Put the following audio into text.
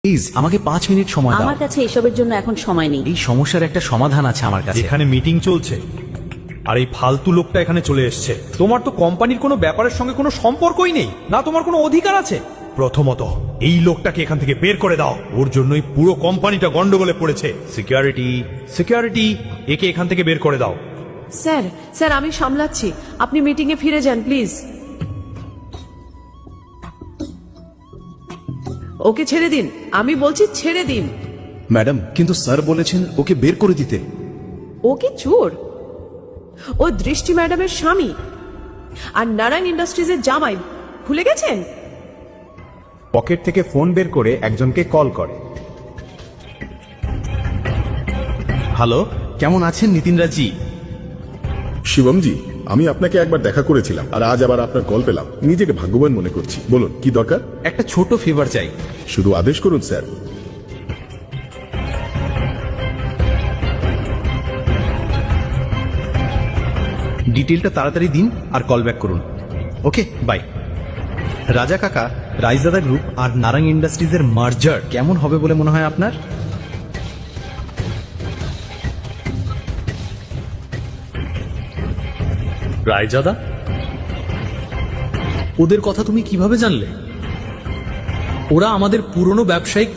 Please আমাকে 5 minute সময় দাও। আমার কাছে এসবের জন্য এখন সময় নেই। এই সমস্যার একটা সমাধান আছে আমার কাছে। এখানে মিটিং চলছে আর এই ফালতু লোকটা এখানে চলে এসছে। তোমার তো কোম্পানির কোনো ব্যাপারের সঙ্গে কোনো সম্পর্কই নেই, না তোমার কোনো অধিকার আছে। প্রথমত এই লোকটাকে এখান থেকে বের করে দাও, ওর জন্যই পুরো কোম্পানিটা গন্ডগোলে পড়েছে। সিকিউরিটি সিকিউরিটি, একে এখান থেকে বের করে দাও। স্যার স্যার আমি সামলাচ্ছি, আপনি মিটিংয়ে ফিরে যান প্লিজ। ওকে ছেড়ে দিন, আমি বলছি ছেড়ে দিন। ম্যাডাম, কিন্তু স্যার বলেছেন ওকে বের করে দিতে। ও কি চোর? ও দৃষ্টি ম্যাডামের স্বামী আর নারায়ণ ইন্ডাস্ট্রিজের জামাই, ভুলে গেছেন? পকেট থেকে ফোন বের করে একজনকে কল করে। হ্যালো, কেমন আছেন নিতিনরাজি? শিবমজি, আমি আপনাকে একবার দেখা করেছিলাম আর আজ আবার আপনার কল পেলাম। নিজেকে ভাগ্যবান মনে করছি। বলুন কি দরকার? একটা ছোট ফেভার চাই। শুধু আদেশ করুন স্যার। ডিটেলটা তাড়াতাড়ি দিন আর কল ব্যাক করুন। ওকে, বাই। রাজা কাকা, রাইজাদা গ্রুপ আর নারায়ণ ইন্ডাস্ট্রিজের মার্জার কেমন হবে বলে মনে হয় আপনার? রায়জাদা, ওদের কথা তুমি কিভাবে জানলে? ওরা আমাদের পুরনো ব্যবসায়িক